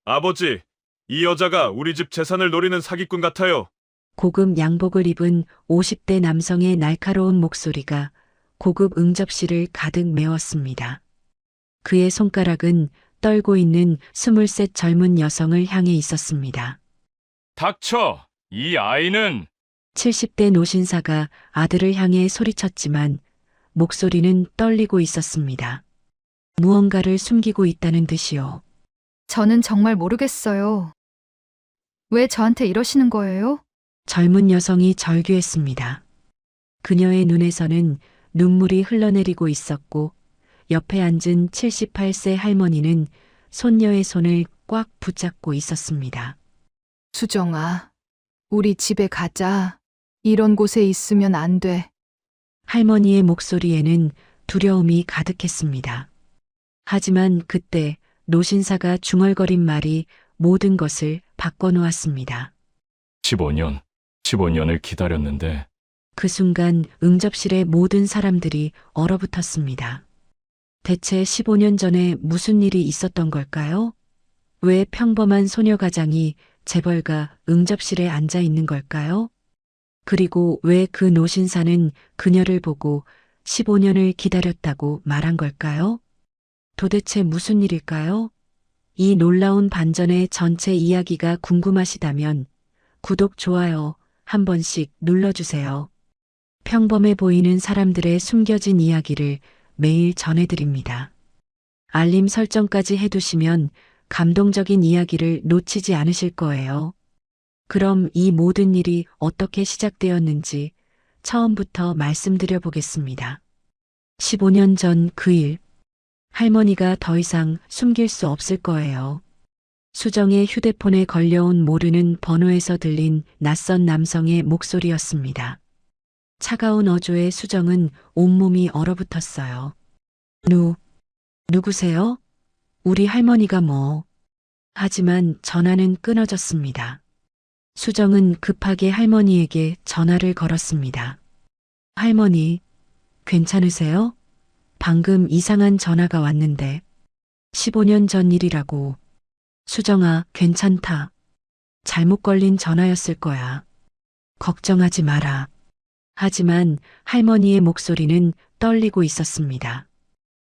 아버지, 이 여자가 우리 집 재산을 노리는 사기꾼 같아요. 고급 양복을 입은 50대 남성의 날카로운 목소리가 고급 응접실을 가득 메웠습니다. 그의 손가락은 떨고 있는 23 젊은 여성을 향해 있었습니다. 닥쳐! 이 아이는 70대 노신사가 아들을 향해 소리쳤지만 목소리는 떨리고 있었습니다. 무언가를 숨기고 있다는 듯이요. 저는 정말 모르겠어요. 왜 저한테 이러시는 거예요? 젊은 여성이 절규했습니다. 그녀의 눈에서는 눈물이 흘러내리고 있었고 옆에 앉은 78세 할머니는 손녀의 손을 꽉 붙잡고 있었습니다. 수정아, 우리 집에 가자. 이런 곳에 있으면 안 돼. 할머니의 목소리에는 두려움이 가득했습니다. 하지만 그때 노신사가 중얼거린 말이 모든 것을 바꿔놓았습니다. 15년을 기다렸는데 그 순간 응접실의 모든 사람들이 얼어붙었습니다. 대체 15년 전에 무슨 일이 있었던 걸까요? 왜 평범한 소녀가장이 재벌가 응접실에 앉아 있는 걸까요? 그리고 왜 그 노신사는 그녀를 보고 15년을 기다렸다고 말한 걸까요? 도대체 무슨 일일까요? 이 놀라운 반전의 전체 이야기가 궁금하시다면 구독, 좋아요 한 번씩 눌러주세요. 평범해 보이는 사람들의 숨겨진 이야기를 매일 전해드립니다. 알림 설정까지 해두시면 감동적인 이야기를 놓치지 않으실 거예요. 그럼 이 모든 일이 어떻게 시작되었는지 처음부터 말씀드려 보겠습니다. 15년 전 그 일, 할머니가 더 이상 숨길 수 없을 거예요. 수정의 휴대폰에 걸려온 모르는 번호에서 들린 낯선 남성의 목소리였습니다. 차가운 어조에 수정은 온몸이 얼어붙었어요. 누구세요? 우리 할머니가 뭐. 하지만 전화는 끊어졌습니다. 수정은 급하게 할머니에게 전화를 걸었습니다. 할머니, 괜찮으세요? 방금 이상한 전화가 왔는데. 15년 전 일이라고. 수정아, 괜찮다. 잘못 걸린 전화였을 거야. 걱정하지 마라. 하지만 할머니의 목소리는 떨리고 있었습니다.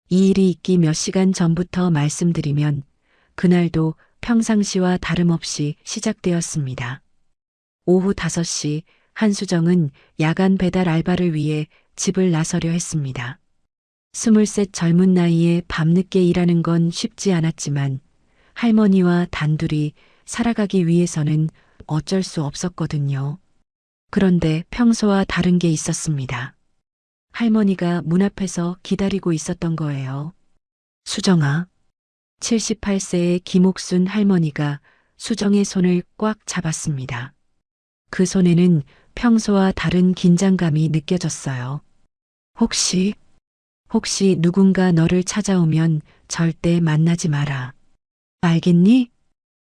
이 일이 있기 몇 시간 전부터 말씀드리면 그날도 평상시와 다름없이 시작되었습니다. 오후 5시 한수정은 야간 배달 알바를 위해 집을 나서려 했습니다. 23 젊은 나이에 밤늦게 일하는 건 쉽지 않았지만 할머니와 단둘이 살아가기 위해서는 어쩔 수 없었거든요. 그런데 평소와 다른 게 있었습니다. 할머니가 문 앞에서 기다리고 있었던 거예요. 수정아. 78세의 김옥순 할머니가 수정의 손을 꽉 잡았습니다. 그 손에는 평소와 다른 긴장감이 느껴졌어요. 혹시 누군가 너를 찾아오면 절대 만나지 마라. 알겠니?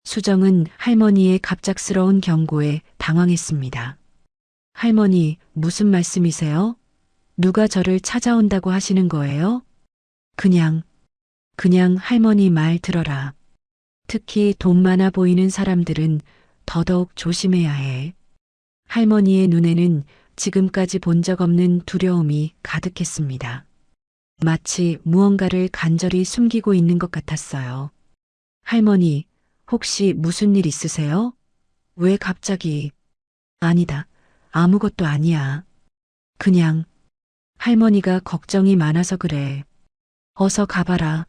수정은 할머니의 갑작스러운 경고에 당황했습니다. 할머니, 무슨 말씀이세요? 누가 저를 찾아온다고 하시는 거예요? 그냥 할머니 말 들어라. 특히 돈 많아 보이는 사람들은 더더욱 조심해야 해. 할머니의 눈에는 지금까지 본 적 없는 두려움이 가득했습니다. 마치 무언가를 간절히 숨기고 있는 것 같았어요. 할머니, 혹시 무슨 일 있으세요? 왜 갑자기? 아니다. 아무것도 아니야. 그냥 할머니가 걱정이 많아서 그래. 어서 가봐라.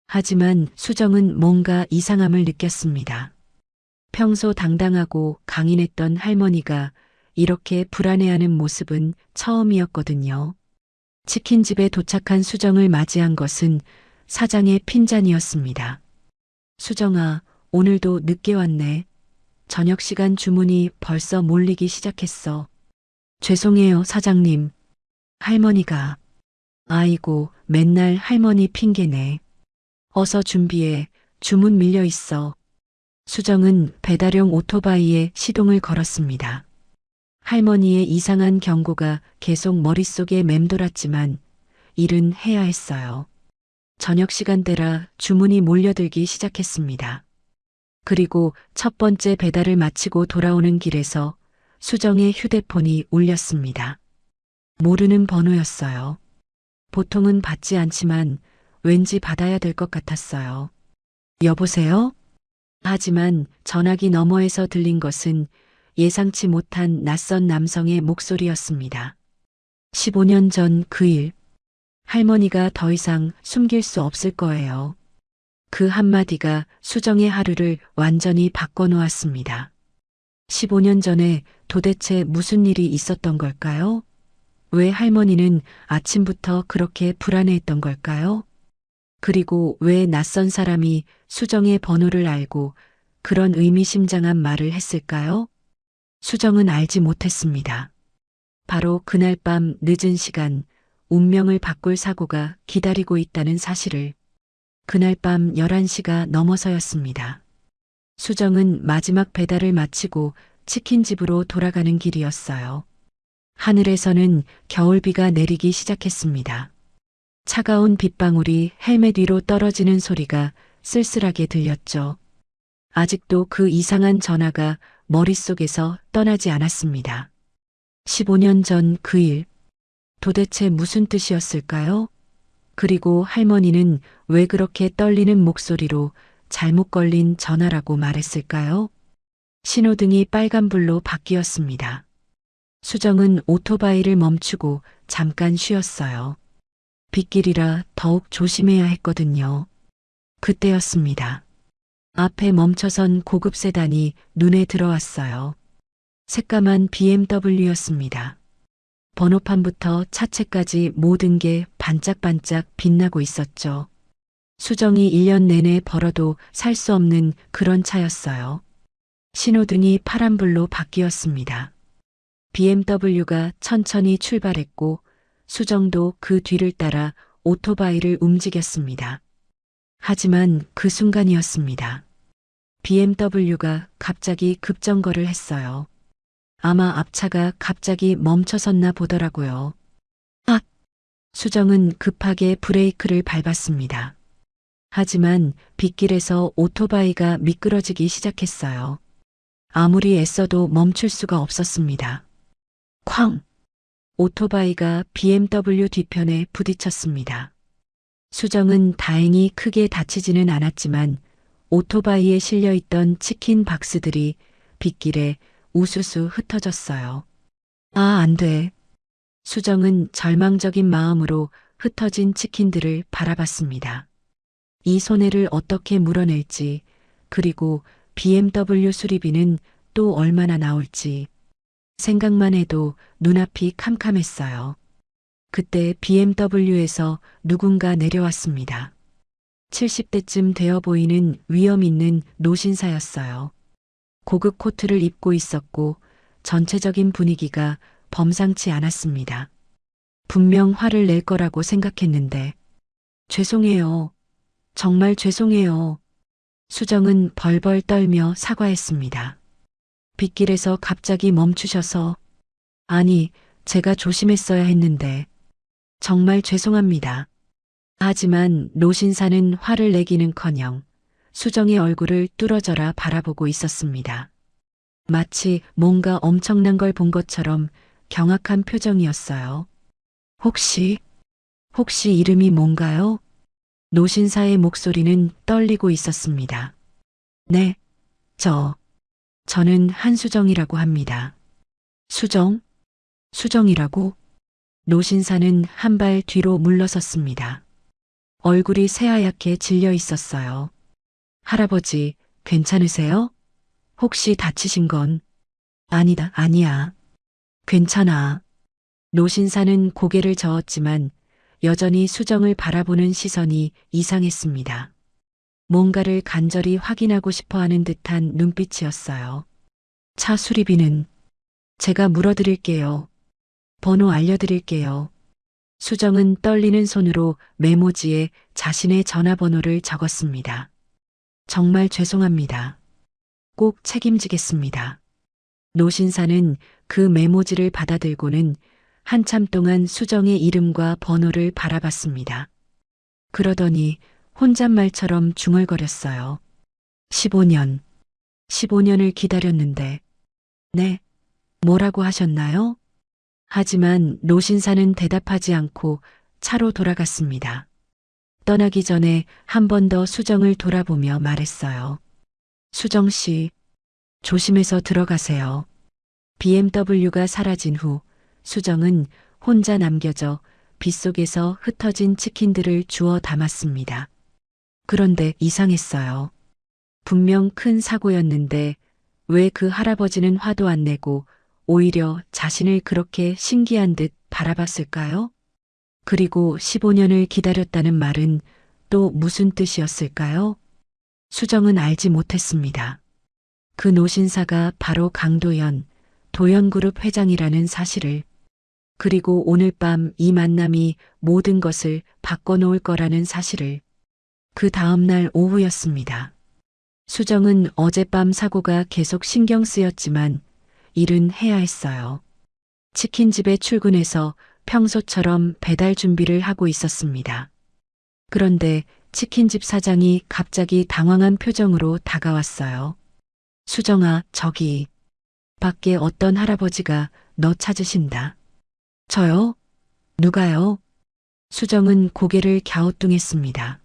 하지만 수정은 뭔가 이상함을 느꼈습니다. 평소 당당하고 강인했던 할머니가 이렇게 불안해하는 모습은 처음이었거든요. 치킨집에 도착한 수정을 맞이한 것은 사장의 핀잔이었습니다. 수정아, 오늘도 늦게 왔네. 저녁 시간 주문이 벌써 몰리기 시작했어. 죄송해요, 사장님. 할머니가. 아이고, 맨날 할머니 핑계네. 어서 준비해. 주문 밀려 있어. 수정은 배달용 오토바이에 시동을 걸었습니다. 할머니의 이상한 경고가 계속 머릿속에 맴돌았지만 일은 해야 했어요. 저녁 시간대라 주문이 몰려들기 시작했습니다. 그리고 첫 번째 배달을 마치고 돌아오는 길에서 수정의 휴대폰이 울렸습니다. 모르는 번호였어요. 보통은 받지 않지만 왠지 받아야 될 것 같았어요. 여보세요? 하지만 전화기 너머에서 들린 것은 예상치 못한 낯선 남성의 목소리였습니다. 15년 전 그 일, 할머니가 더 이상 숨길 수 없을 거예요. 그 한마디가 수정의 하루를 완전히 바꿔놓았습니다. 15년 전에 도대체 무슨 일이 있었던 걸까요? 왜 할머니는 아침부터 그렇게 불안해했던 걸까요? 그리고 왜 낯선 사람이 수정의 번호를 알고 그런 의미심장한 말을 했을까요? 수정은 알지 못했습니다. 바로 그날 밤 늦은 시간 운명을 바꿀 사고가 기다리고 있다는 사실을. 그날 밤 11시가 넘어서였습니다. 수정은 마지막 배달을 마치고 치킨집으로 돌아가는 길이었어요. 하늘에서는 겨울비가 내리기 시작했습니다. 차가운 빗방울이 헬멧 위로 떨어지는 소리가 쓸쓸하게 들렸죠. 아직도 그 이상한 전화가 머릿속에서 떠나지 않았습니다. 15년 전 그 일, 도대체 무슨 뜻이었을까요? 그리고 할머니는 왜 그렇게 떨리는 목소리로 잘못 걸린 전화라고 말했을까요? 신호등이 빨간불로 바뀌었습니다. 수정은 오토바이를 멈추고 잠깐 쉬었어요. 빗길이라 더욱 조심해야 했거든요. 그때였습니다. 앞에 멈춰선 고급 세단이 눈에 들어왔어요. 새까만 BMW였습니다. 번호판부터 차체까지 모든 게 반짝반짝 빛나고 있었죠. 수정이 1년 내내 벌어도 살 수 없는 그런 차였어요. 신호등이 파란불로 바뀌었습니다. BMW가 천천히 출발했고 수정도 그 뒤를 따라 오토바이를 움직였습니다. 하지만 그 순간이었습니다. BMW가 갑자기 급정거를 했어요. 아마 앞차가 갑자기 멈춰섰나 보더라고요. 아! 수정은 급하게 브레이크를 밟았습니다. 하지만 빗길에서 오토바이가 미끄러지기 시작했어요. 아무리 애써도 멈출 수가 없었습니다. 쾅! 오토바이가 BMW 뒤편에 부딪혔습니다. 수정은 다행히 크게 다치지는 않았지만 오토바이에 실려있던 치킨 박스들이 빗길에 우수수 흩어졌어요. 아, 안 돼. 수정은 절망적인 마음으로 흩어진 치킨들을 바라봤습니다. 이 손해를 어떻게 물어낼지, 그리고 BMW 수리비는 또 얼마나 나올지 생각만 해도 눈앞이 캄캄했어요. 그때 BMW에서 누군가 내려왔습니다. 70대쯤 되어 보이는 위험 있는 노신사였어요. 고급 코트를 입고 있었고 전체적인 분위기가 범상치 않았습니다. 분명 화를 낼 거라고 생각했는데 죄송해요. 정말 죄송해요. 수정은 벌벌 떨며 사과했습니다. 빗길에서 갑자기 멈추셔서 아니, 제가 조심했어야 했는데 정말 죄송합니다. 하지만 노신사는 화를 내기는커녕 수정의 얼굴을 뚫어져라 바라보고 있었습니다. 마치 뭔가 엄청난 걸 본 것처럼 경악한 표정이었어요. 혹시 이름이 뭔가요? 노신사의 목소리는 떨리고 있었습니다. 네, 저는 한수정이라고 합니다. 수정? 수정이라고? 노신사는 한 발 뒤로 물러섰습니다. 얼굴이 새하얗게 질려 있었어요. 할아버지, 괜찮으세요? 혹시 다치신 건? 아니야. 괜찮아. 노신사는 고개를 저었지만 여전히 수정을 바라보는 시선이 이상했습니다. 뭔가를 간절히 확인하고 싶어 하는 듯한 눈빛이었어요. 차 수리비는 제가 물어드릴게요. 번호 알려드릴게요. 수정은 떨리는 손으로 메모지에 자신의 전화번호를 적었습니다. 정말 죄송합니다. 꼭 책임지겠습니다. 노신사는 그 메모지를 받아들고는 한참 동안 수정의 이름과 번호를 바라봤습니다. 그러더니 혼잣말처럼 중얼거렸어요. 15년, 15년을 기다렸는데. 네, 뭐라고 하셨나요? 하지만 노신사는 대답하지 않고 차로 돌아갔습니다. 떠나기 전에 한 번 더 수정을 돌아보며 말했어요. 수정 씨, 조심해서 들어가세요. BMW가 사라진 후 수정은 혼자 남겨져 빗속에서 흩어진 치킨들을 주워 담았습니다. 그런데 이상했어요. 분명 큰 사고였는데 왜 그 할아버지는 화도 안 내고 오히려 자신을 그렇게 신기한 듯 바라봤을까요? 그리고 15년을 기다렸다는 말은 또 무슨 뜻이었을까요? 수정은 알지 못했습니다. 그 노신사가 바로 강도연, 도연그룹 회장이라는 사실을, 그리고 오늘 밤 이 만남이 모든 것을 바꿔놓을 거라는 사실을. 그 다음날 오후였습니다. 수정은 어젯밤 사고가 계속 신경 쓰였지만 일은 해야 했어요. 치킨집에 출근해서 평소처럼 배달 준비를 하고 있었습니다. 그런데 치킨집 사장이 갑자기 당황한 표정으로 다가왔어요. 수정아, 저기 밖에 어떤 할아버지가 너 찾으신다. 저요? 누가요? 수정은 고개를 갸우뚱했습니다.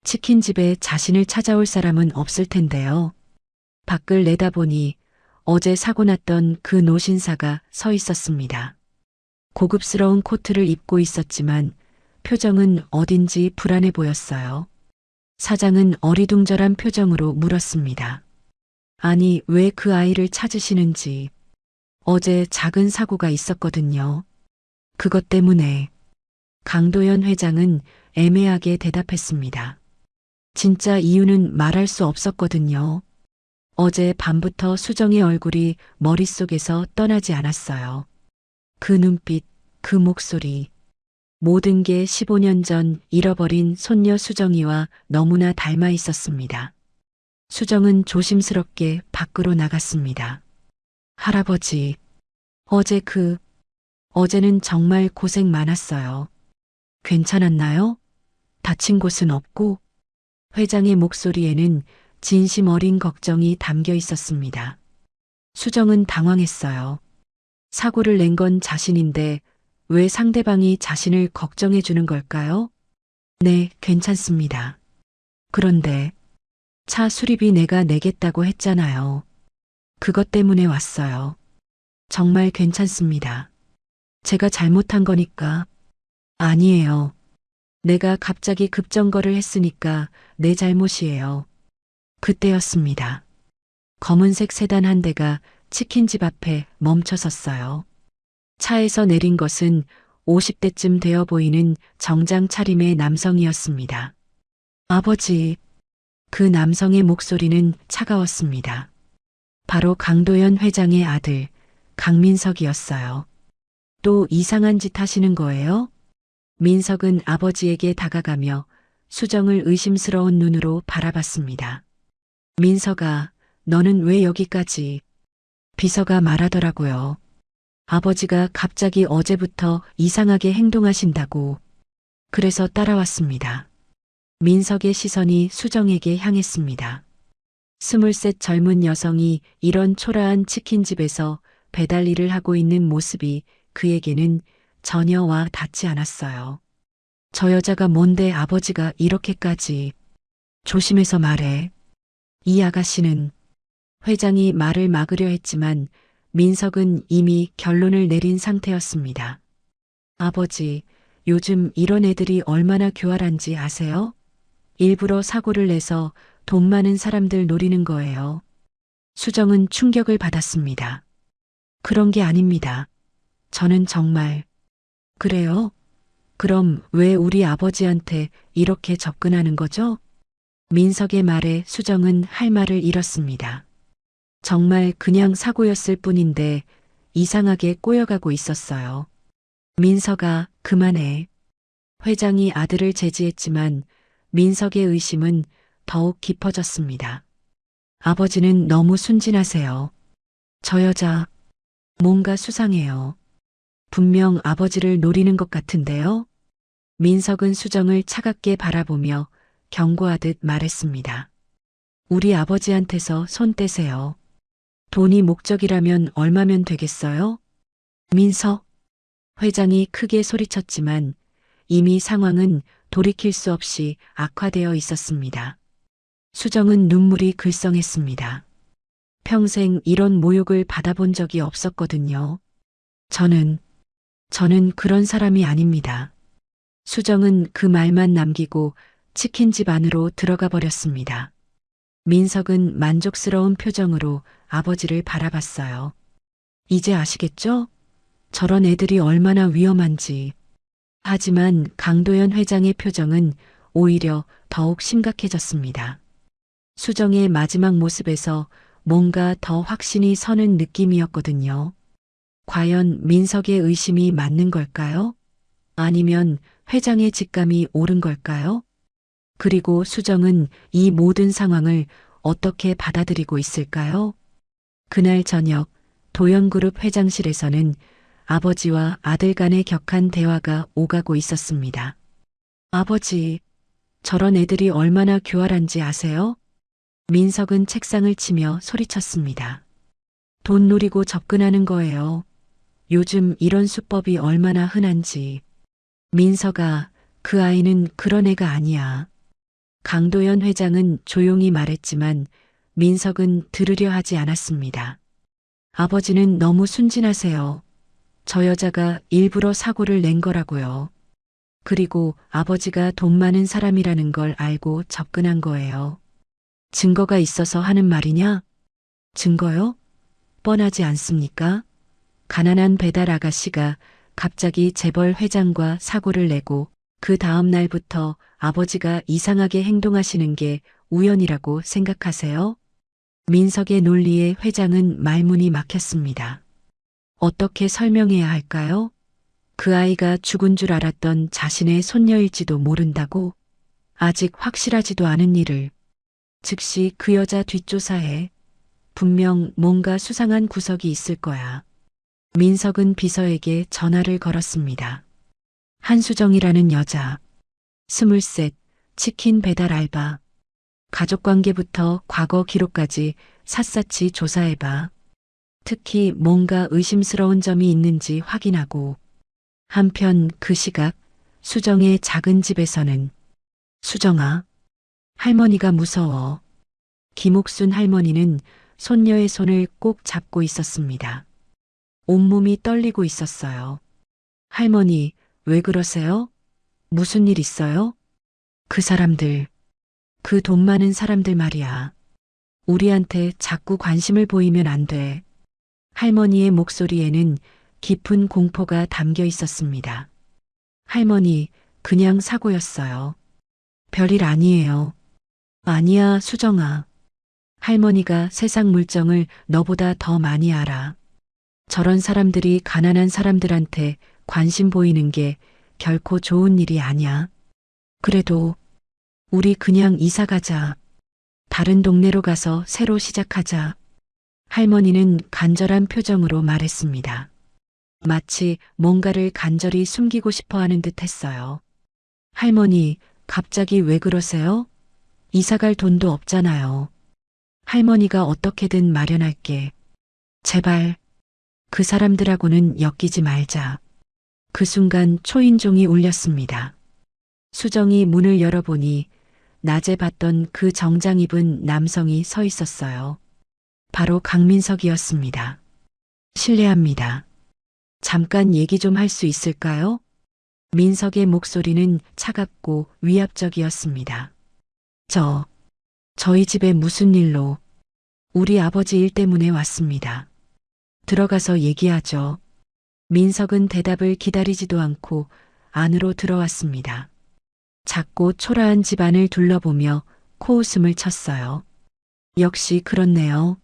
치킨집에 자신을 찾아올 사람은 없을 텐데요. 밖을 내다보니 어제 사고 났던 그 노신사가 서 있었습니다. 고급스러운 코트를 입고 있었지만 표정은 어딘지 불안해 보였어요. 사장은 어리둥절한 표정으로 물었습니다. 아니, 왜 그 아이를 찾으시는지. 어제 작은 사고가 있었거든요. 그것 때문에. 강도연 회장은 애매하게 대답했습니다. 진짜 이유는 말할 수 없었거든요. 어제 밤부터 수정의 얼굴이 머릿속에서 떠나지 않았어요. 그 눈빛, 그 목소리. 모든 게 15년 전 잃어버린 손녀 수정이와 너무나 닮아 있었습니다. 수정은 조심스럽게 밖으로 나갔습니다. 할아버지, 어제는 정말 고생 많았어요. 괜찮았나요? 다친 곳은 없고? 회장의 목소리에는 진심 어린 걱정이 담겨 있었습니다. 수정은 당황했어요. 사고를 낸 건 자신인데 왜 상대방이 자신을 걱정해 주는 걸까요? 네, 괜찮습니다. 그런데 차 수리비 내가 내겠다고 했잖아요. 그것 때문에 왔어요. 정말 괜찮습니다. 제가 잘못한 거니까. 아니에요. 내가 갑자기 급정거를 했으니까 내 잘못이에요. 그때였습니다. 검은색 세단 한 대가 치킨집 앞에 멈춰 섰어요. 차에서 내린 것은 50대쯤 되어 보이는 정장 차림의 남성이었습니다. 아버지, 그 남성의 목소리는 차가웠습니다. 바로 강도연 회장의 아들, 강민석이었어요. 또 이상한 짓 하시는 거예요? 민석은 아버지에게 다가가며 수정을 의심스러운 눈으로 바라봤습니다. 민석아, 너는 왜 여기까지? 비서가 말하더라고요. 아버지가 갑자기 어제부터 이상하게 행동하신다고. 그래서 따라왔습니다. 민석의 시선이 수정에게 향했습니다. 23 젊은 여성이 이런 초라한 치킨집에서 배달 일을 하고 있는 모습이 그에게는 전혀 와 닿지 않았어요. 저 여자가 뭔데 아버지가 이렇게까지. 조심해서 말해. 이 아가씨는. 회장이 말을 막으려 했지만 민석은 이미 결론을 내린 상태였습니다. 아버지, 요즘 이런 애들이 얼마나 교활한지 아세요? 일부러 사고를 내서 돈 많은 사람들 노리는 거예요. 수정은 충격을 받았습니다. 그런 게 아닙니다. 저는 정말. 그래요? 그럼 왜 우리 아버지한테 이렇게 접근하는 거죠? 민석의 말에 수정은 할 말을 잃었습니다. 정말 그냥 사고였을 뿐인데 이상하게 꼬여가고 있었어요. 민석아, 그만해. 회장이 아들을 제지했지만 민석의 의심은 더욱 깊어졌습니다. 아버지는 너무 순진하세요. 저 여자, 뭔가 수상해요. 분명 아버지를 노리는 것 같은데요. 민석은 수정을 차갑게 바라보며 경고하듯 말했습니다. 우리 아버지한테서 손 떼세요. 돈이 목적이라면 얼마면 되겠어요? 민석 회장이 크게 소리쳤지만 이미 상황은 돌이킬 수 없이 악화되어 있었습니다. 수정은 눈물이 글썽했습니다. 평생 이런 모욕을 받아본 적이 없었거든요. 저는 그런 사람이 아닙니다. 수정은 그 말만 남기고 치킨집 안으로 들어가 버렸습니다. 민석은 만족스러운 표정으로 아버지를 바라봤어요. 이제 아시겠죠? 저런 애들이 얼마나 위험한지. 하지만 강도연 회장의 표정은 오히려 더욱 심각해졌습니다. 수정의 마지막 모습에서 뭔가 더 확신이 서는 느낌이었거든요. 과연 민석의 의심이 맞는 걸까요? 아니면 회장의 직감이 옳은 걸까요? 그리고 수정은 이 모든 상황을 어떻게 받아들이고 있을까요? 그날 저녁 도연그룹 회장실에서는 아버지와 아들 간의 격한 대화가 오가고 있었습니다. 아버지, 저런 애들이 얼마나 교활한지 아세요? 민석은 책상을 치며 소리쳤습니다. 돈 노리고 접근하는 거예요. 요즘 이런 수법이 얼마나 흔한지. 민석아, 그 아이는 그런 애가 아니야. 강도연 회장은 조용히 말했지만 민석은 들으려 하지 않았습니다. 아버지는 너무 순진하세요. 저 여자가 일부러 사고를 낸 거라고요. 그리고 아버지가 돈 많은 사람이라는 걸 알고 접근한 거예요. 증거가 있어서 하는 말이냐? 증거요? 뻔하지 않습니까? 가난한 배달 아가씨가 갑자기 재벌 회장과 사고를 내고 그 다음 날부터 아버지가 이상하게 행동하시는 게 우연이라고 생각하세요? 민석의 논리에 회장은 말문이 막혔습니다. 어떻게 설명해야 할까요? 그 아이가 죽은 줄 알았던 자신의 손녀일지도 모른다고? 아직 확실하지도 않은 일을. 즉시 그 여자 뒷조사해. 분명 뭔가 수상한 구석이 있을 거야. 민석은 비서에게 전화를 걸었습니다. 한수정이라는 여자. 23, 치킨 배달 알바. 가족관계부터 과거 기록까지 샅샅이 조사해봐. 특히 뭔가 의심스러운 점이 있는지 확인하고. 한편 그 시각 수정의 작은 집에서는 수정아, 할머니가 무서워. 김옥순 할머니는 손녀의 손을 꼭 잡고 있었습니다. 온몸이 떨리고 있었어요. 할머니, 왜 그러세요? 무슨 일 있어요? 그 사람들, 그 돈 많은 사람들 말이야. 우리한테 자꾸 관심을 보이면 안 돼. 할머니의 목소리에는 깊은 공포가 담겨 있었습니다. 할머니, 그냥 사고였어요. 별일 아니에요. 아니야, 수정아. 할머니가 세상 물정을 너보다 더 많이 알아. 저런 사람들이 가난한 사람들한테 관심 보이는 게 결코 좋은 일이 아니야. 그래도 우리 그냥 이사 가자. 다른 동네로 가서 새로 시작하자. 할머니는 간절한 표정으로 말했습니다. 마치 뭔가를 간절히 숨기고 싶어 하는 듯 했어요. 할머니, 갑자기 왜 그러세요? 이사 갈 돈도 없잖아요. 할머니가 어떻게든 마련할게. 제발, 그 사람들하고는 엮이지 말자. 그 순간 초인종이 울렸습니다. 수정이 문을 열어보니 낮에 봤던 그 정장 입은 남성이 서 있었어요. 바로 강민석이었습니다. 실례합니다. 잠깐 얘기 좀 할 수 있을까요? 민석의 목소리는 차갑고 위압적이었습니다. 저희 집에 무슨 일로? 우리 아버지 일 때문에 왔습니다. 들어가서 얘기하죠. 민석은 대답을 기다리지도 않고 안으로 들어왔습니다. 작고 초라한 집안을 둘러보며 코웃음을 쳤어요. 역시 그렇네요.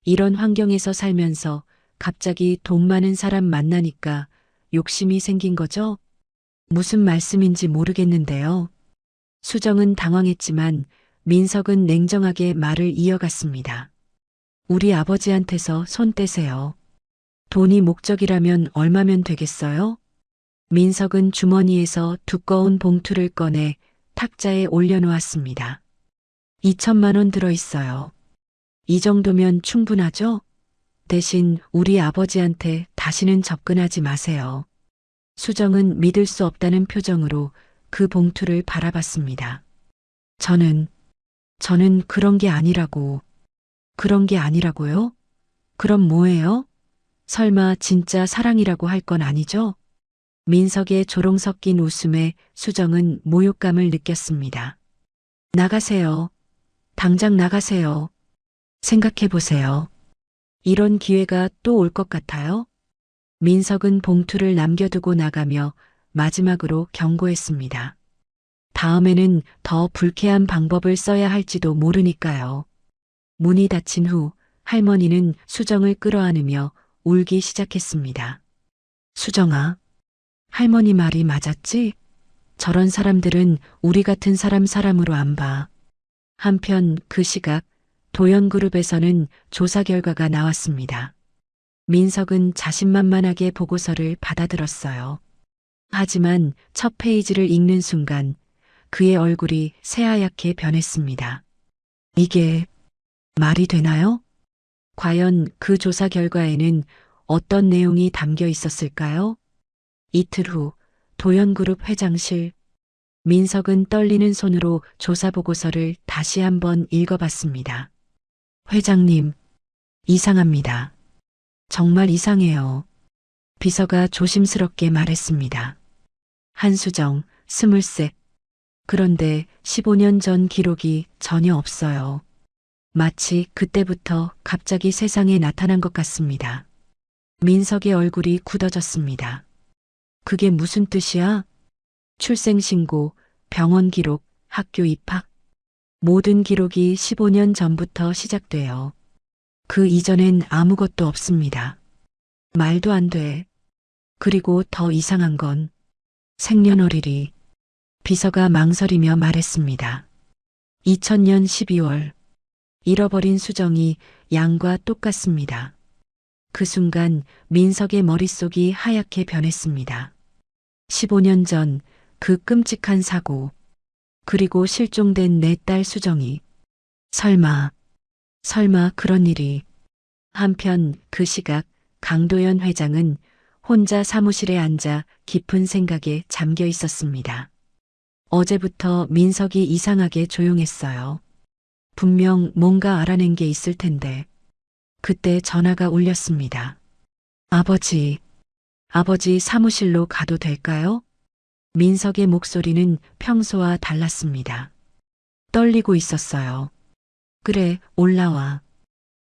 이런 환경에서 살면서 갑자기 돈 많은 사람 만나니까 욕심이 생긴 거죠? 무슨 말씀인지 모르겠는데요. 수정은 당황했지만 민석은 냉정하게 말을 이어갔습니다. 우리 아버지한테서 손 떼세요. 돈이 목적이라면 얼마면 되겠어요? 민석은 주머니에서 두꺼운 봉투를 꺼내 탁자에 올려놓았습니다. 2천만 원 들어 있어요. 이 정도면 충분하죠? 대신 우리 아버지한테 다시는 접근하지 마세요. 수정은 믿을 수 없다는 표정으로 그 봉투를 바라봤습니다. 저는 그런 게 아니라고. 그런 게 아니라고요? 그럼 뭐예요? 설마 진짜 사랑이라고 할 건 아니죠? 민석의 조롱 섞인 웃음에 수정은 모욕감을 느꼈습니다. 나가세요. 당장 나가세요. 생각해 보세요. 이런 기회가 또 올 것 같아요? 민석은 봉투를 남겨두고 나가며 마지막으로 경고했습니다. 다음에는 더 불쾌한 방법을 써야 할지도 모르니까요. 문이 닫힌 후 할머니는 수정을 끌어안으며 울기 시작했습니다. 수정아, 할머니 말이 맞았지? 저런 사람들은 우리 같은 사람으로 안 봐. 한편 그 시각 도연그룹에서는 조사 결과가 나왔습니다. 민석은 자신만만하게 보고서를 받아들었어요. 하지만 첫 페이지를 읽는 순간 그의 얼굴이 새하얗게 변했습니다. 이게 말이 되나요? 과연 그 조사 결과에는 어떤 내용이 담겨 있었을까요? 이틀 후 도연그룹 회장실. 민석은 떨리는 손으로 조사 보고서를 다시 한번 읽어봤습니다. 회장님, 이상합니다. 정말 이상해요. 비서가 조심스럽게 말했습니다. 한수정, 23. 그런데 15년 전 기록이 전혀 없어요. 마치 그때부터 갑자기 세상에 나타난 것 같습니다. 민석의 얼굴이 굳어졌습니다. 그게 무슨 뜻이야? 출생신고, 병원 기록, 학교 입학. 모든 기록이 15년 전부터 시작돼요. 그 이전엔 아무것도 없습니다. 말도 안 돼. 그리고 더 이상한 건 생년월일이. 비서가 망설이며 말했습니다. 2000년 12월. 잃어버린 수정이 양과 똑같습니다. 그 순간 민석의 머릿속이 하얗게 변했습니다. 15년 전 그 끔찍한 사고, 그리고 실종된 내 딸 수정이. 설마 그런 일이. 한편 그 시각 강도연 회장은 혼자 사무실에 앉아 깊은 생각에 잠겨 있었습니다. 어제부터 민석이 이상하게 조용했어요. 분명 뭔가 알아낸 게 있을 텐데. 그때 전화가 울렸습니다. 아버지 사무실로 가도 될까요? 민석의 목소리는 평소와 달랐습니다. 떨리고 있었어요. 그래, 올라와.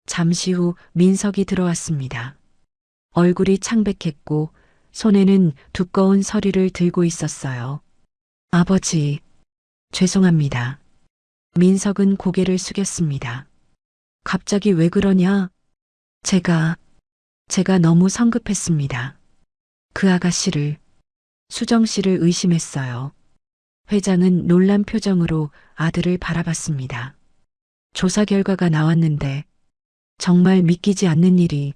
잠시 후 민석이 들어왔습니다. 얼굴이 창백했고 손에는 두꺼운 서류를 들고 있었어요. 아버지, 죄송합니다. 민석은 고개를 숙였습니다. 갑자기 왜 그러냐? 제가 너무 성급했습니다. 그 아가씨를, 수정 씨를 의심했어요. 회장은 놀란 표정으로 아들을 바라봤습니다. 조사 결과가 나왔는데 정말 믿기지 않는 일이.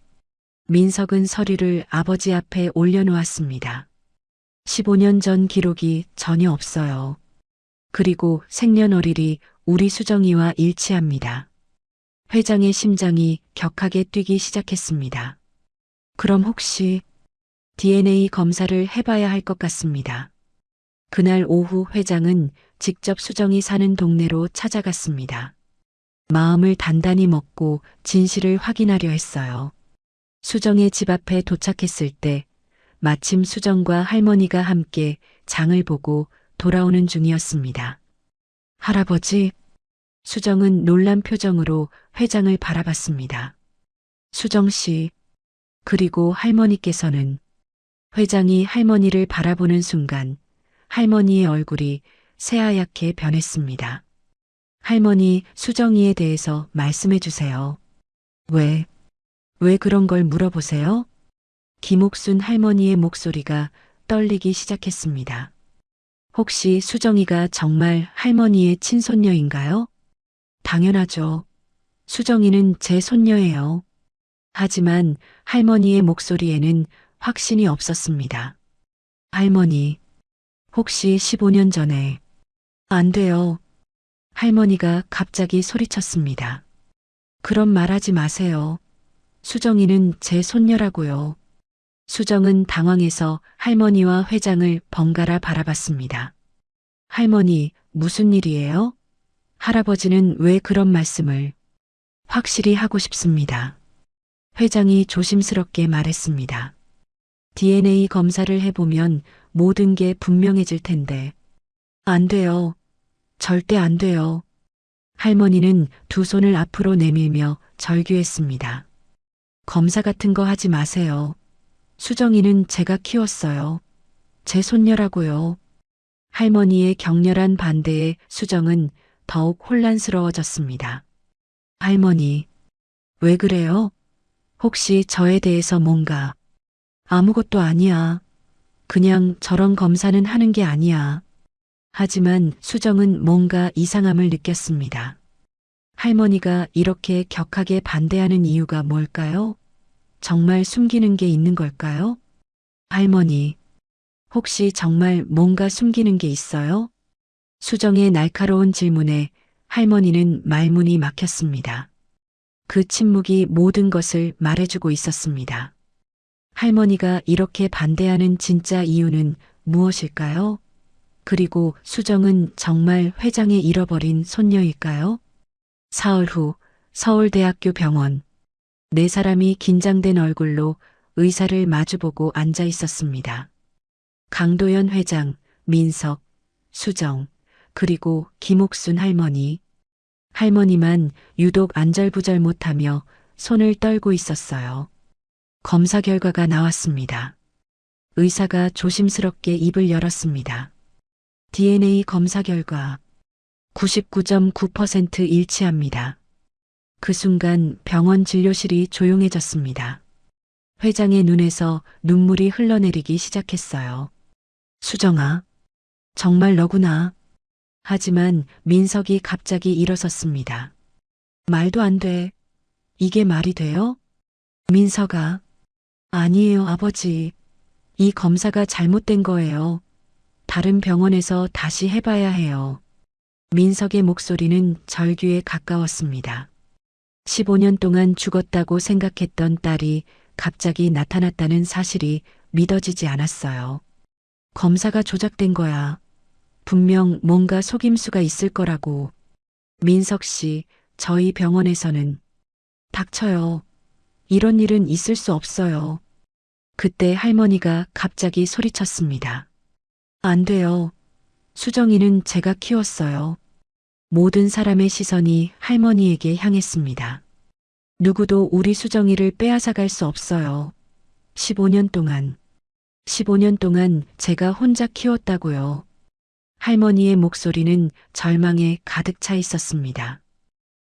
민석은 서류를 아버지 앞에 올려놓았습니다. 15년 전 기록이 전혀 없어요. 그리고 생년월일이 우리 수정이와 일치합니다. 회장의 심장이 격하게 뛰기 시작했습니다. 그럼 혹시 DNA 검사를 해봐야 할 것 같습니다. 그날 오후 회장은 직접 수정이 사는 동네로 찾아갔습니다. 마음을 단단히 먹고 진실을 확인하려 했어요. 수정의 집 앞에 도착했을 때 마침 수정과 할머니가 함께 장을 보고 돌아오는 중이었습니다. 할아버지, 수정은 놀란 표정으로 회장을 바라봤습니다. 수정 씨, 그리고 할머니께서는. 회장이 할머니를 바라보는 순간 할머니의 얼굴이 새하얗게 변했습니다. 할머니, 수정이에 대해서 말씀해 주세요. 왜 그런 걸 물어보세요? 김옥순 할머니의 목소리가 떨리기 시작했습니다. 혹시 수정이가 정말 할머니의 친손녀인가요? 당연하죠. 수정이는 제 손녀예요. 하지만 할머니의 목소리에는 확신이 없었습니다. 할머니, 혹시 15년 전에. 안 돼요. 할머니가 갑자기 소리쳤습니다. 그런 말하지 마세요. 수정이는 제 손녀라고요. 수정은 당황해서 할머니와 회장을 번갈아 바라봤습니다. 할머니, 무슨 일이에요? 할아버지는 왜 그런 말씀을? 확실히 하고 싶습니다. 회장이 조심스럽게 말했습니다. DNA 검사를 해보면 모든 게 분명해질 텐데. 안 돼요. 절대 안 돼요. 할머니는 두 손을 앞으로 내밀며 절규했습니다. 검사 같은 거 하지 마세요. 수정이는 제가 키웠어요. 제 손녀라고요. 할머니의 격렬한 반대에 수정은 더욱 혼란스러워졌습니다. 할머니, 왜 그래요? 혹시 저에 대해서 뭔가? 아무것도 아니야. 그냥 저런 검사는 하는 게 아니야. 하지만 수정은 뭔가 이상함을 느꼈습니다. 할머니가 이렇게 격하게 반대하는 이유가 뭘까요? 정말 숨기는 게 있는 걸까요? 할머니, 혹시 정말 뭔가 숨기는 게 있어요? 수정의 날카로운 질문에 할머니는 말문이 막혔습니다. 그 침묵이 모든 것을 말해주고 있었습니다. 할머니가 이렇게 반대하는 진짜 이유는 무엇일까요? 그리고 수정은 정말 회장의 잃어버린 손녀일까요? 사흘 후 서울대학교 병원. 네 사람이 긴장된 얼굴로 의사를 마주보고 앉아 있었습니다. 강도연 회장, 민석, 수정, 그리고 김옥순 할머니. 할머니만 유독 안절부절 못하며 손을 떨고 있었어요. 검사 결과가 나왔습니다. 의사가 조심스럽게 입을 열었습니다. DNA 검사 결과 99.9% 일치합니다. 그 순간 병원 진료실이 조용해졌습니다. 회장의 눈에서 눈물이 흘러내리기 시작했어요. 수정아, 정말 너구나. 하지만 민석이 갑자기 일어섰습니다. 말도 안 돼. 이게 말이 돼요? 민석아. 아니에요, 아버지. 이 검사가 잘못된 거예요. 다른 병원에서 다시 해봐야 해요. 민석의 목소리는 절규에 가까웠습니다. 15년 동안 죽었다고 생각했던 딸이 갑자기 나타났다는 사실이 믿어지지 않았어요. 검사가 조작된 거야. 분명 뭔가 속임수가 있을 거라고. 민석 씨, 저희 병원에서는 닥쳐요. 이런 일은 있을 수 없어요. 그때 할머니가 갑자기 소리쳤습니다. 안 돼요. 수정이는 제가 키웠어요. 모든 사람의 시선이 할머니에게 향했습니다. 누구도 우리 수정이를 빼앗아갈 수 없어요. 15년 동안 제가 혼자 키웠다고요. 할머니의 목소리는 절망에 가득 차 있었습니다.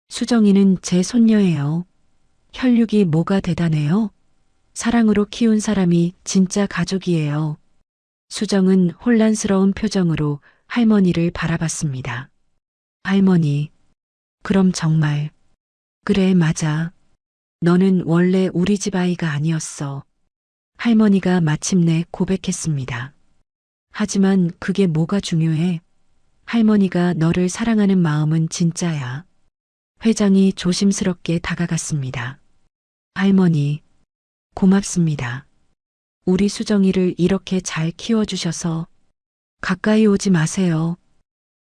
수정이는 제 손녀예요. 혈육이 뭐가 대단해요? 사랑으로 키운 사람이 진짜 가족이에요. 수정은 혼란스러운 표정으로 할머니를 바라봤습니다. 할머니, 그럼 정말. 그래, 맞아. 너는 원래 우리 집 아이가 아니었어. 할머니가 마침내 고백했습니다. 하지만 그게 뭐가 중요해? 할머니가 너를 사랑하는 마음은 진짜야. 회장이 조심스럽게 다가갔습니다. 할머니, 고맙습니다. 우리 수정이를 이렇게 잘 키워주셔서. 가까이 오지 마세요.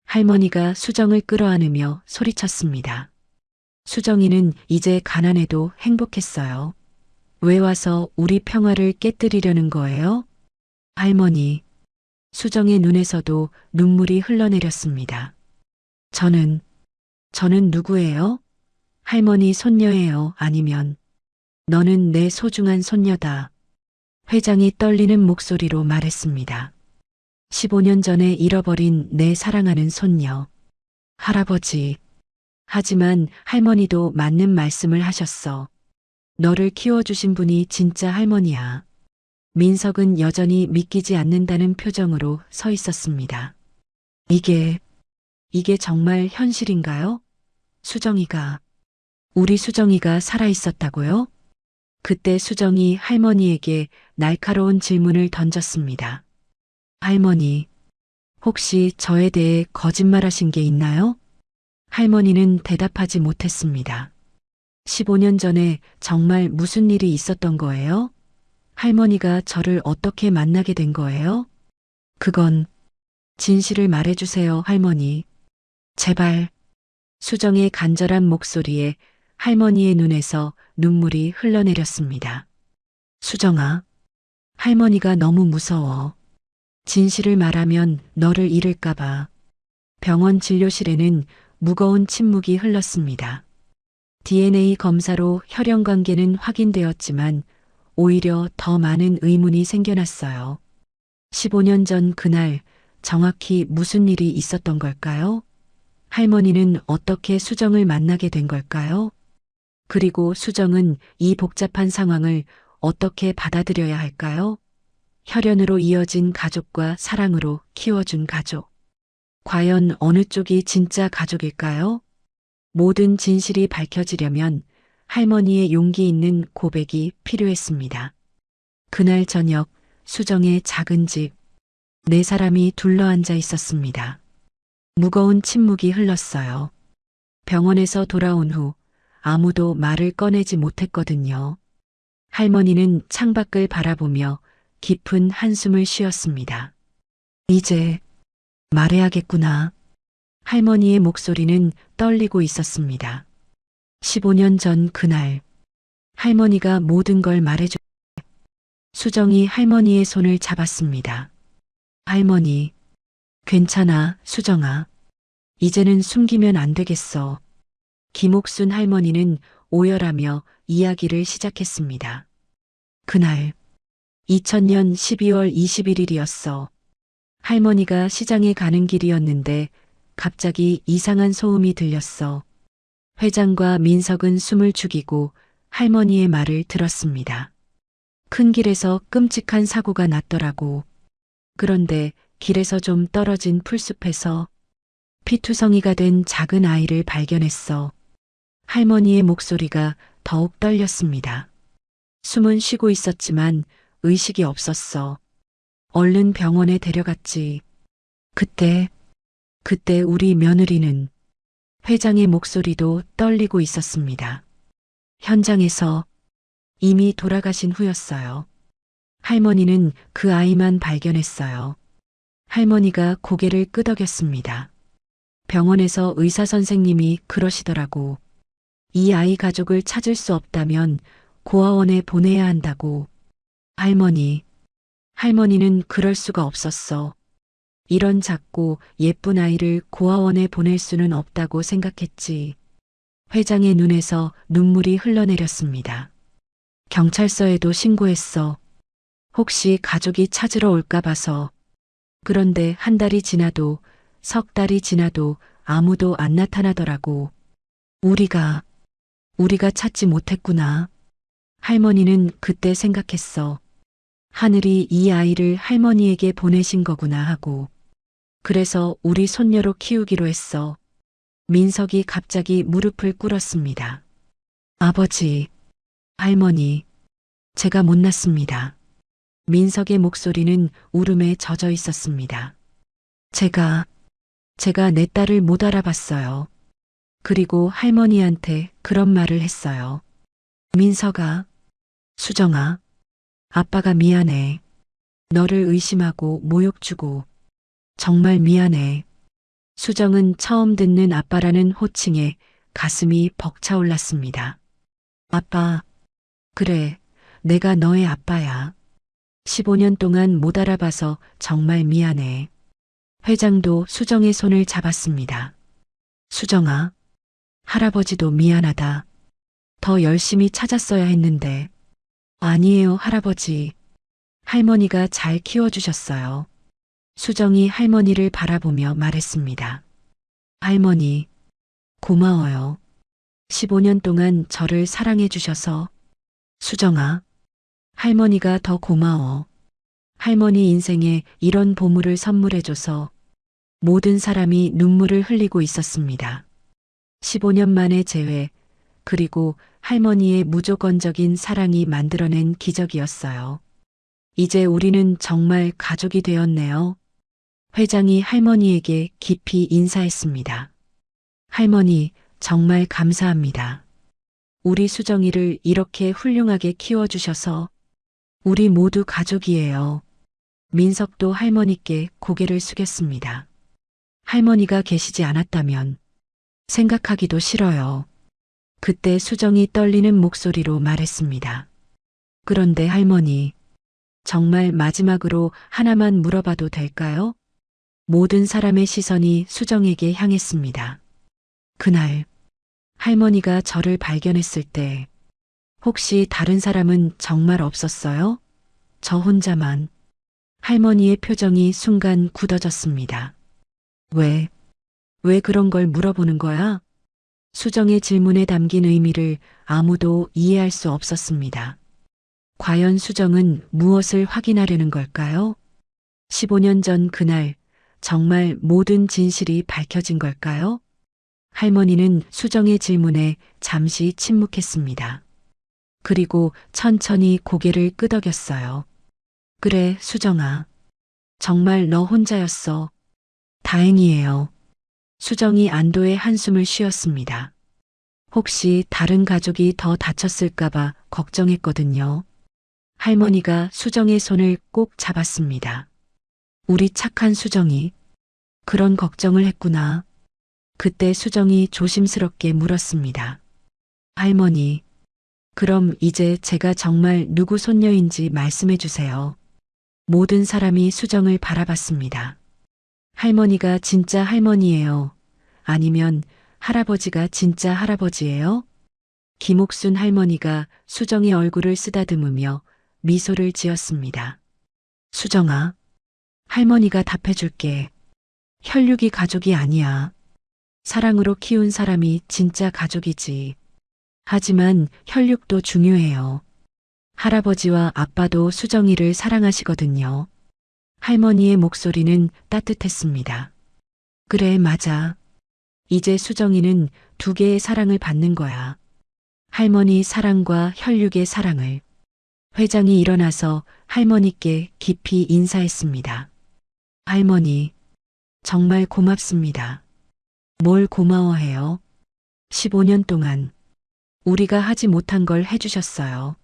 할머니가 수정을 끌어안으며 소리쳤습니다. 수정이는 이제 가난해도 행복했어요. 왜 와서 우리 평화를 깨뜨리려는 거예요? 할머니, 수정의 눈에서도 눈물이 흘러내렸습니다. 저는 누구예요? 할머니 손녀예요? 아니면 너는 내 소중한 손녀다. 회장이 떨리는 목소리로 말했습니다. 15년 전에 잃어버린 내 사랑하는 손녀. 할아버지. 하지만 할머니도 맞는 말씀을 하셨어. 너를 키워주신 분이 진짜 할머니야. 민석은 여전히 믿기지 않는다는 표정으로 서 있었습니다. 이게 정말 현실인가요? 우리 수정이가 살아있었다고요? 그때 수정이 할머니에게 날카로운 질문을 던졌습니다. 할머니, 혹시 저에 대해 거짓말하신 게 있나요? 할머니는 대답하지 못했습니다. 15년 전에 정말 무슨 일이 있었던 거예요? 할머니가 저를 어떻게 만나게 된 거예요? 그건 진실을 말해주세요, 할머니. 제발. 수정의 간절한 목소리에 할머니의 눈에서 눈물이 흘러내렸습니다. 수정아, 할머니가 너무 무서워. 진실을 말하면 너를 잃을까봐. 병원 진료실에는 무거운 침묵이 흘렀습니다. DNA 검사로 혈연 관계는 확인되었지만 오히려 더 많은 의문이 생겨났어요. 15년 전 그날 정확히 무슨 일이 있었던 걸까요? 할머니는 어떻게 수정을 만나게 된 걸까요? 그리고 수정은 이 복잡한 상황을 어떻게 받아들여야 할까요? 혈연으로 이어진 가족과 사랑으로 키워준 가족. 과연 어느 쪽이 진짜 가족일까요? 모든 진실이 밝혀지려면 할머니의 용기 있는 고백이 필요했습니다. 그날 저녁 수정의 작은 집, 네 사람이 둘러앉아 있었습니다. 무거운 침묵이 흘렀어요. 병원에서 돌아온 후 아무도 말을 꺼내지 못했거든요. 할머니는 창밖을 바라보며 깊은 한숨을 쉬었습니다. 이제 말해야겠구나. 할머니의 목소리는 떨리고 있었습니다. 15년 전 그날 할머니가 모든 걸 말해줘. 수정이 할머니의 손을 잡았습니다. 할머니, 괜찮아, 수정아. 이제는 숨기면 안 되겠어. 김옥순 할머니는 오열하며 이야기를 시작했습니다. 그날 2000년 12월 21일이었어. 할머니가 시장에 가는 길이었는데 갑자기 이상한 소음이 들렸어. 회장과 민석은 숨을 죽이고 할머니의 말을 들었습니다. 큰 길에서 끔찍한 사고가 났더라고. 그런데 길에서 좀 떨어진 풀숲에서 피투성이가 된 작은 아이를 발견했어. 할머니의 목소리가 더욱 떨렸습니다. 숨은 쉬고 있었지만 의식이 없었어. 얼른 병원에 데려갔지. 그때 우리 며느리는 회장의 목소리도 떨리고 있었습니다. 현장에서 이미 돌아가신 후였어요. 할머니는 그 아이만 발견했어요. 할머니가 고개를 끄덕였습니다. 병원에서 의사 선생님이 그러시더라고. 이 아이 가족을 찾을 수 없다면 고아원에 보내야 한다고. 할머니는 그럴 수가 없었어. 이런 작고 예쁜 아이를 고아원에 보낼 수는 없다고 생각했지. 회장의 눈에서 눈물이 흘러내렸습니다. 경찰서에도 신고했어. 혹시 가족이 찾으러 올까 봐서. 그런데 한 달이 지나도 석 달이 지나도 아무도 안 나타나더라고. 우리가 찾지 못했구나. 할머니는 그때 생각했어. 하늘이 이 아이를 할머니에게 보내신 거구나 하고. 그래서 우리 손녀로 키우기로 했어. 민석이 갑자기 무릎을 꿇었습니다. 아버지, 할머니, 제가 못났습니다. 민석의 목소리는 울음에 젖어 있었습니다. 제가 내 딸을 못 알아봤어요. 그리고 할머니한테 그런 말을 했어요. 민석아, 수정아, 아빠가 미안해. 너를 의심하고 모욕 주고 정말 미안해. 수정은 처음 듣는 아빠라는 호칭에 가슴이 벅차올랐습니다. 아빠, 그래, 내가 너의 아빠야. 15년 동안 못 알아봐서 정말 미안해. 회장도 수정의 손을 잡았습니다. 수정아, 할아버지도 미안하다. 더 열심히 찾았어야 했는데. 아니에요, 할아버지. 할머니가 잘 키워주셨어요. 수정이 할머니를 바라보며 말했습니다. 할머니, 고마워요. 15년 동안 저를 사랑해 주셔서. 수정아, 할머니가 더 고마워. 할머니 인생에 이런 보물을 선물해줘서. 모든 사람이 눈물을 흘리고 있었습니다. 15년 만에 재회, 그리고 할머니의 무조건적인 사랑이 만들어낸 기적이었어요. 이제 우리는 정말 가족이 되었네요. 회장이 할머니에게 깊이 인사했습니다. 할머니, 정말 감사합니다. 우리 수정이를 이렇게 훌륭하게 키워주셔서 우리 모두 가족이에요. 민석도 할머니께 고개를 숙였습니다. 할머니가 계시지 않았다면 생각하기도 싫어요. 그때 수정이 떨리는 목소리로 말했습니다. 그런데 할머니, 정말 마지막으로 하나만 물어봐도 될까요? 모든 사람의 시선이 수정에게 향했습니다. 그날 할머니가 저를 발견했을 때 혹시 다른 사람은 정말 없었어요? 저 혼자만. 할머니의 표정이 순간 굳어졌습니다. 왜 그런 걸 물어보는 거야? 수정의 질문에 담긴 의미를 아무도 이해할 수 없었습니다. 과연 수정은 무엇을 확인하려는 걸까요? 15년 전 그날 정말 모든 진실이 밝혀진 걸까요? 할머니는 수정의 질문에 잠시 침묵했습니다. 그리고 천천히 고개를 끄덕였어요. 그래, 수정아. 정말 너 혼자였어. 다행이에요. 수정이 안도의 한숨을 쉬었습니다. 혹시 다른 가족이 더 다쳤을까봐 걱정했거든요. 할머니가 수정의 손을 꼭 잡았습니다. 우리 착한 수정이 그런 걱정을 했구나. 그때 수정이 조심스럽게 물었습니다. 할머니, 그럼 이제 제가 정말 누구 손녀인지 말씀해 주세요. 모든 사람이 수정을 바라봤습니다. 할머니가 진짜 할머니예요? 아니면 할아버지가 진짜 할아버지예요? 김옥순 할머니가 수정의 얼굴을 쓰다듬으며 미소를 지었습니다. 수정아, 할머니가 답해줄게. 혈육이 가족이 아니야. 사랑으로 키운 사람이 진짜 가족이지. 하지만 혈육도 중요해요. 할아버지와 아빠도 수정이를 사랑하시거든요. 할머니의 목소리는 따뜻했습니다. 그래, 맞아. 이제 수정이는 두 개의 사랑을 받는 거야. 할머니 사랑과 혈육의 사랑을. 회장이 일어나서 할머니께 깊이 인사했습니다. 할머니, 정말 고맙습니다. 뭘 고마워해요? 15년 동안 우리가 하지 못한 걸 해주셨어요.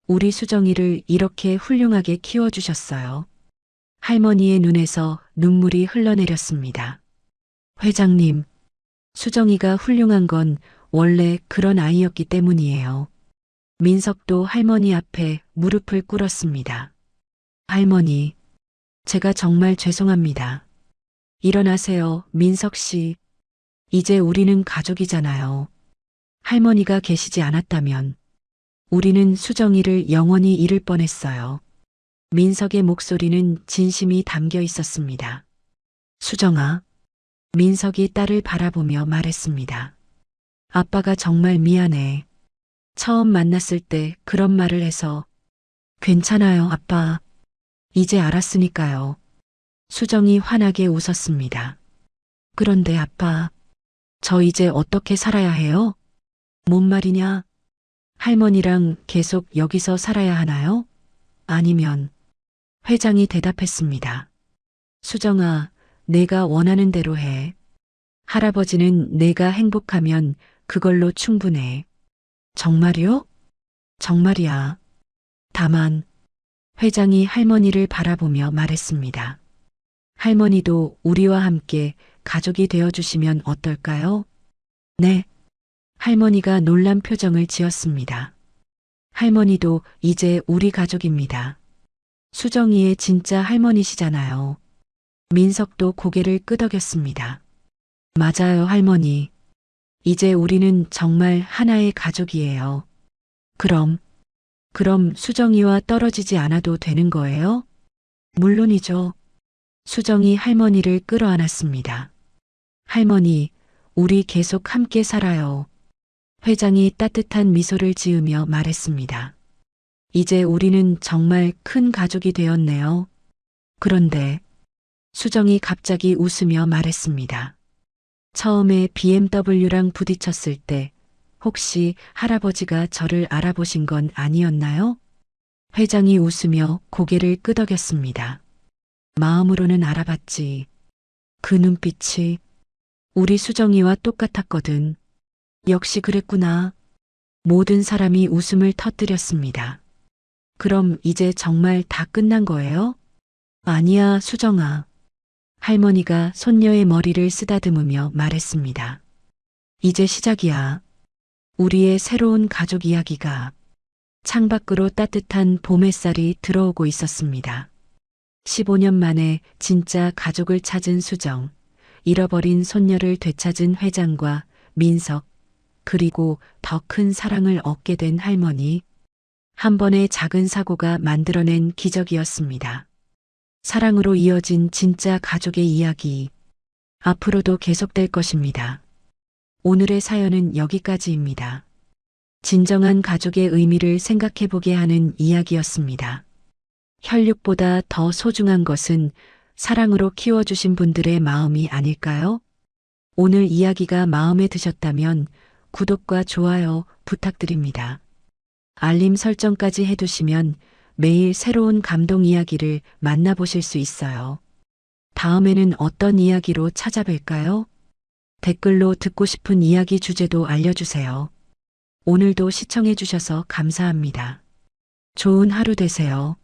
우리 수정이를 이렇게 훌륭하게 키워주셨어요. 할머니의 눈에서 눈물이 흘러내렸습니다. 회장님, 수정이가 훌륭한 건 원래 그런 아이였기 때문이에요. 민석도 할머니 앞에 무릎을 꿇었습니다. 할머니, 제가 정말 죄송합니다. 일어나세요, 민석 씨. 이제 우리는 가족이잖아요. 할머니가 계시지 않았다면 우리는 수정이를 영원히 잃을 뻔했어요. 민석의 목소리는 진심이 담겨 있었습니다. 수정아, 민석이 딸을 바라보며 말했습니다. 아빠가 정말 미안해. 처음 만났을 때 그런 말을 해서. 괜찮아요, 아빠. 이제 알았으니까요. 수정이 환하게 웃었습니다. 그런데 아빠, 저 이제 어떻게 살아야 해요? 뭔 말이냐? 할머니랑 계속 여기서 살아야 하나요? 아니면 회장이 대답했습니다. 수정아, 내가 원하는 대로 해. 할아버지는 내가 행복하면 그걸로 충분해. 정말이요? 정말이야. 다만 회장이 할머니를 바라보며 말했습니다. 할머니도 우리와 함께 가족이 되어주시면 어떨까요? 네. 할머니가 놀란 표정을 지었습니다. 할머니도 이제 우리 가족입니다. 수정이의 진짜 할머니시잖아요. 민석도 고개를 끄덕였습니다. 맞아요, 할머니. 이제 우리는 정말 하나의 가족이에요. 그럼 수정이와 떨어지지 않아도 되는 거예요? 물론이죠. 수정이 할머니를 끌어안았습니다. 할머니, 우리 계속 함께 살아요. 회장이 따뜻한 미소를 지으며 말했습니다. 이제 우리는 정말 큰 가족이 되었네요. 그런데 수정이 갑자기 웃으며 말했습니다. 처음에 BMW랑 부딪혔을 때 혹시 할아버지가 저를 알아보신 건 아니었나요? 회장이 웃으며 고개를 끄덕였습니다. 마음으로는 알아봤지. 그 눈빛이 우리 수정이와 똑같았거든. 역시 그랬구나. 모든 사람이 웃음을 터뜨렸습니다. 그럼 이제 정말 다 끝난 거예요? 아니야, 수정아. 할머니가 손녀의 머리를 쓰다듬으며 말했습니다. 이제 시작이야. 우리의 새로운 가족 이야기가. 창밖으로 따뜻한 봄 햇살이 들어오고 있었습니다. 15년 만에 진짜 가족을 찾은 수정, 잃어버린 손녀를 되찾은 회장과 민석, 그리고 더 큰 사랑을 얻게 된 할머니. 한 번의 작은 사고가 만들어낸 기적이었습니다. 사랑으로 이어진 진짜 가족의 이야기. 앞으로도 계속될 것입니다. 오늘의 사연은 여기까지입니다. 진정한 가족의 의미를 생각해보게 하는 이야기였습니다. 혈육보다 더 소중한 것은 사랑으로 키워주신 분들의 마음이 아닐까요? 오늘 이야기가 마음에 드셨다면 구독과 좋아요 부탁드립니다. 알림 설정까지 해두시면 매일 새로운 감동 이야기를 만나보실 수 있어요. 다음에는 어떤 이야기로 찾아뵐까요? 댓글로 듣고 싶은 이야기 주제도 알려주세요. 오늘도 시청해주셔서 감사합니다. 좋은 하루 되세요.